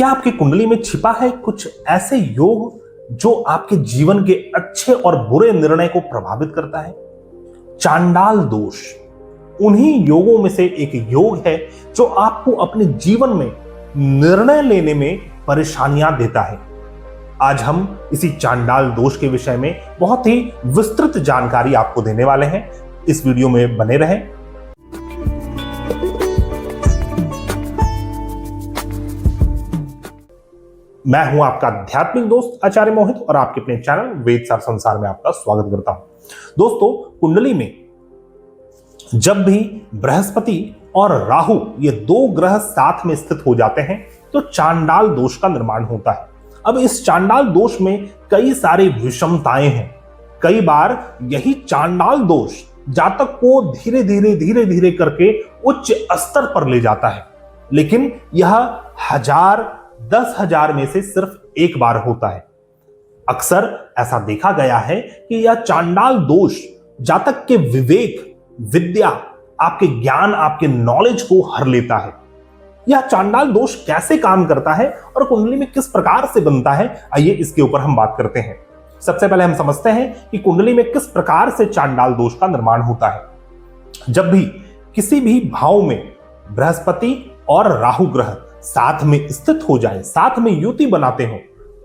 क्या आपकी कुंडली में छिपा है कुछ ऐसे योग जो आपके जीवन के अच्छे और बुरे निर्णय को प्रभावित करता है? चांडाल दोष उन्हीं योगों में से एक योग है जो आपको अपने जीवन में निर्णय लेने में परेशानियां देता है। आज हम इसी चांडाल दोष के विषय में बहुत ही विस्तृत जानकारी आपको देने वाले हैं। इस वीडियो में बने रहें। मैं हूं आपका आध्यात्मिक दोस्त आचार्य मोहित और आपके अपने चैनल वेद सार संसार में आपका स्वागत करता हूं। दोस्तों, कुंडली में जब भी बृहस्पति और राहु ये दो ग्रह साथ में स्थित हो जाते हैं तो चांडाल दोष का निर्माण होता है। अब इस चांडाल दोष में कई सारी विषमताएं हैं। कई बार यही चांडाल दोष जातक को धीरे धीरे करके उच्च स्तर पर ले जाता है, लेकिन यह 10,000 में से सिर्फ एक बार होता है। अक्सर ऐसा देखा गया है कि यह चांडाल दोष जातक के विवेक, विद्या, आपके ज्ञान, आपके नॉलेज को हर लेता है। यह चांडाल दोष कैसे काम करता है और कुंडली में किस प्रकार से बनता है, आइए इसके ऊपर हम बात करते हैं। सबसे पहले हम समझते हैं कि कुंडली में किस प्रकार से चांडाल दोष का निर्माण होता है। जब भी किसी भी भाव में बृहस्पति और राहु ग्रह साथ में स्थित हो जाए, साथ में युति बनाते हो,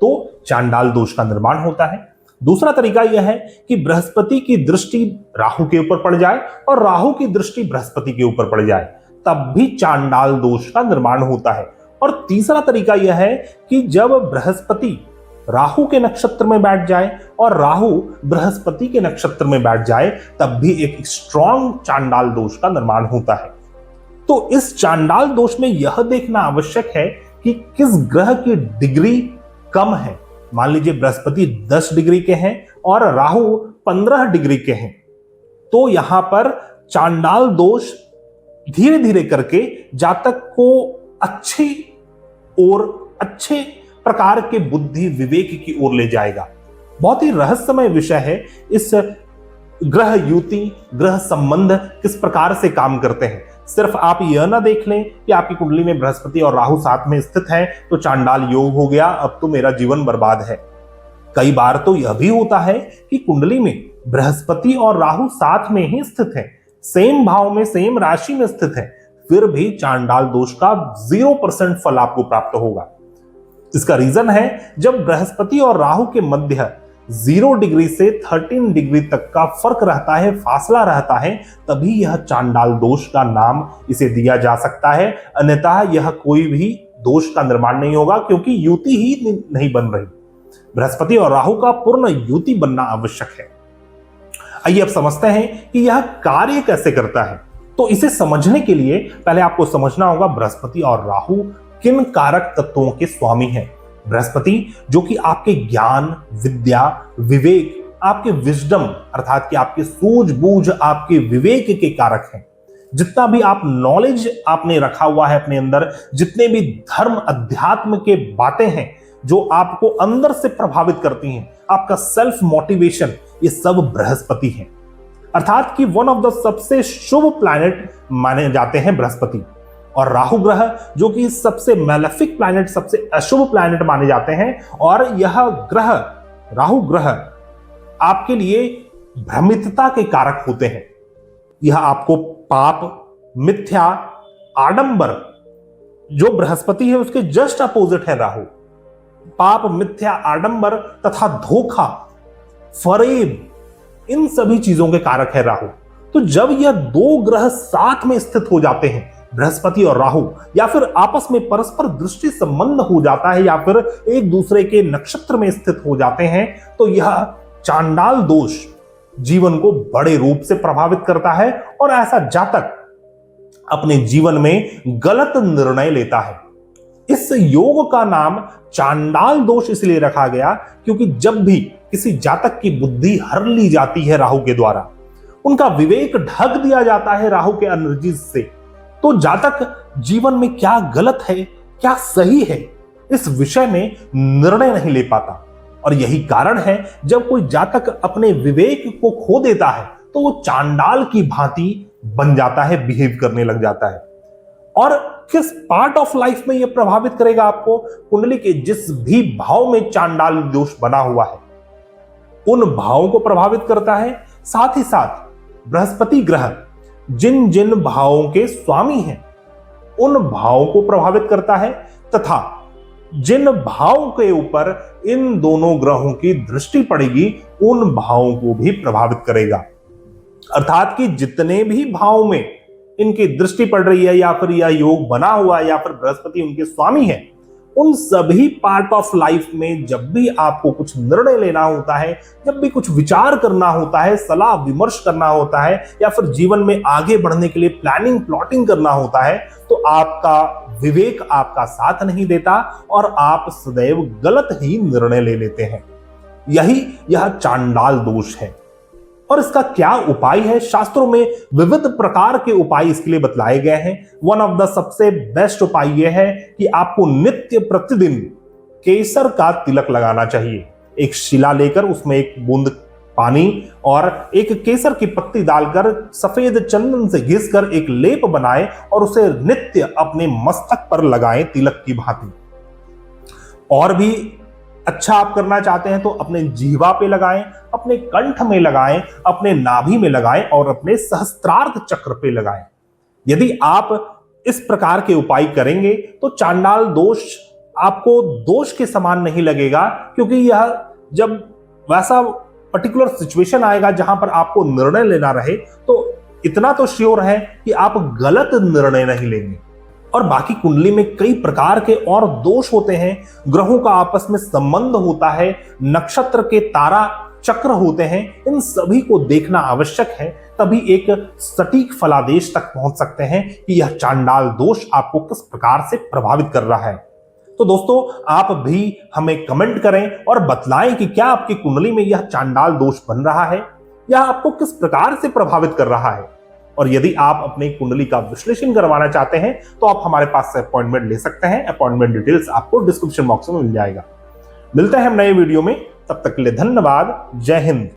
तो चांडाल दोष का निर्माण होता है। दूसरा तरीका यह है कि बृहस्पति की दृष्टि राहु के ऊपर पड़ जाए और राहु की दृष्टि बृहस्पति के ऊपर पड़ जाए, तब भी चांडाल दोष का निर्माण होता है। और तीसरा तरीका यह है कि जब बृहस्पति राहु के नक्षत्र में बैठ जाए और राहु बृहस्पति के नक्षत्र में बैठ जाए, तब भी एक स्ट्रॉन्ग चांडाल दोष का निर्माण होता है। तो इस चांडाल दोष में यह देखना आवश्यक है कि किस ग्रह की डिग्री कम है। मान लीजिए बृहस्पति 10 डिग्री के हैं और राहु 15 डिग्री के हैं, तो यहां पर चांडाल दोष धीरे धीरे करके जातक को अच्छे प्रकार के बुद्धि विवेक की ओर ले जाएगा। बहुत ही रहस्यमय विषय है इस ग्रह युति, ग्रह संबंध किस प्रकार से काम करते हैं। सिर्फ आप यह ना देख लें कि आपकी कुंडली में बृहस्पति और राहु साथ में स्थित हैं तो चांडाल योग हो गया, अब तो मेरा जीवन बर्बाद है। कई बार तो यह भी होता है कि कुंडली में बृहस्पति और राहु साथ में ही स्थित हैं, सेम भाव में, सेम राशि में स्थित है, फिर भी चांडाल दोष का 0% फल आपको प्राप्त होगा। इसका रीजन है, जब बृहस्पति और राहु के मध्य 0 डिग्री से 13 डिग्री तक का फर्क रहता है, फासला रहता है, तभी यह चांडाल दोष का नाम इसे दिया जा सकता है। अन्यथा यह कोई भी दोष का निर्माण नहीं होगा, क्योंकि युति ही नहीं बन रही। बृहस्पति और राहु का पूर्ण युति बनना आवश्यक है। आइए अब समझते हैं कि यह कार्य कैसे करता है। तो इसे समझने के लिए पहले आपको समझना होगा बृहस्पति और राहु किन कारक तत्वों के स्वामी हैं। बृहस्पति जो कि आपके ज्ञान, विद्या, विवेक, आपके विजडम अर्थात कि आपके सूझबूझ, आपके विवेक के कारक हैं। जितना भी आप नॉलेज आपने रखा हुआ है अपने अंदर, जितने भी धर्म अध्यात्म के बातें हैं जो आपको अंदर से प्रभावित करती हैं, आपका सेल्फ मोटिवेशन, ये सब बृहस्पति हैं। अर्थात कि वन ऑफ द सबसे शुभ प्लैनेट माने जाते हैं बृहस्पति। और राहु ग्रह जो कि सबसे मैलेफिक प्लैनेट, सबसे अशुभ प्लैनेट माने जाते हैं। और यह ग्रह, राहु ग्रह, आपके लिए भ्रमितता के कारक होते हैं। यह आपको पाप, मिथ्या, आडंबर, जो बृहस्पति है उसके जस्ट अपोजिट है राहु। पाप, मिथ्या, आडंबर तथा धोखा, फरेब, इन सभी चीजों के कारक है राहु। तो जब यह दो ग्रह साथ में स्थित हो जाते हैं, बृहस्पति और राहु, या फिर आपस में परस्पर दृष्टि संबंध हो जाता है, या फिर एक दूसरे के नक्षत्र में स्थित हो जाते हैं, तो यह चांडाल दोष जीवन को बड़े रूप से प्रभावित करता है और ऐसा जातक अपने जीवन में गलत निर्णय लेता है। इस योग का नाम चांडाल दोष इसलिए रखा गया क्योंकि जब भी किसी जातक की बुद्धि हर ली जाती है राहु के द्वारा, उनका विवेक ढक दिया जाता है राहु के एनर्जीज से, तो जातक जीवन में क्या गलत है, क्या सही है, इस विषय में निर्णय नहीं ले पाता। और यही कारण है जब कोई जातक अपने विवेक को खो देता है तो वो चांडाल की भांति बन जाता है, बिहेव करने लग जाता है। और किस पार्ट ऑफ लाइफ में यह प्रभावित करेगा आपको? कुंडली के जिस भी भाव में चांडाल दोष बना हुआ है उन भावों को प्रभावित करता है। साथ ही साथ बृहस्पति ग्रह जिन जिन भावों के स्वामी हैं उन भावों को प्रभावित करता है, तथा जिन भावों के ऊपर इन दोनों ग्रहों की दृष्टि पड़ेगी उन भावों को भी प्रभावित करेगा। अर्थात कि जितने भी भाव में इनकी दृष्टि पड़ रही है या फिर यह योग बना हुआ है या फिर बृहस्पति उनके स्वामी है, उन सभी पार्ट ऑफ लाइफ में जब भी आपको कुछ निर्णय लेना होता है, जब भी कुछ विचार करना होता है, सलाह विमर्श करना होता है या फिर जीवन में आगे बढ़ने के लिए प्लानिंग प्लॉटिंग करना होता है, तो आपका विवेक आपका साथ नहीं देता और आप सदैव गलत ही निर्णय ले लेते हैं। यह चांडाल दोष है। और इसका क्या उपाय है? शास्त्रों में विविध प्रकार के उपाय इसके लिए बतलाए गए हैं। वन ऑफ द सबसे बेस्ट उपाय यह है कि आपको नित्य प्रतिदिन केसर का तिलक लगाना चाहिए। एक शिला लेकर उसमें एक बूंद पानी और एक केसर की पत्ती डालकर सफेद चंदन से घिसकर एक लेप बनाएं और उसे नित्य अपने मस्तक पर लगाएं तिलक की भांति। और भी अच्छा आप करना चाहते हैं तो अपने जीवा पे लगाएं, अपने कंठ में लगाएं, अपने नाभि में लगाएं और अपने सहस्त्रार्थ चक्र पे लगाएं। यदि आप इस प्रकार के उपाय करेंगे तो चांडाल दोष आपको दोष के समान नहीं लगेगा, क्योंकि यह जब वैसा पर्टिकुलर सिचुएशन आएगा जहां पर आपको निर्णय लेना रहे तो इतना तो श्योर है कि आप गलत निर्णय नहीं लेंगे। और बाकी कुंडली में कई प्रकार के और दोष होते हैं, ग्रहों का आपस में संबंध होता है, नक्षत्र के तारा चक्र होते हैं, इन सभी को देखना आवश्यक है, तभी एक सटीक फलादेश तक पहुंच सकते हैं कि यह चांडाल दोष आपको किस प्रकार से प्रभावित कर रहा है। तो दोस्तों, आप भी हमें कमेंट करें और बतलाएं कि क्या आपकी कुंडली में यह चांडाल दोष बन रहा है या आपको किस प्रकार से प्रभावित कर रहा है। और यदि आप अपनी कुंडली का विश्लेषण करवाना चाहते हैं तो आप हमारे पास से अपॉइंटमेंट ले सकते हैं। अपॉइंटमेंट डिटेल्स आपको डिस्क्रिप्शन बॉक्स में मिल जाएगा। मिलते हैं हम नए वीडियो में, तब तक के लिए धन्यवाद। जय हिंद।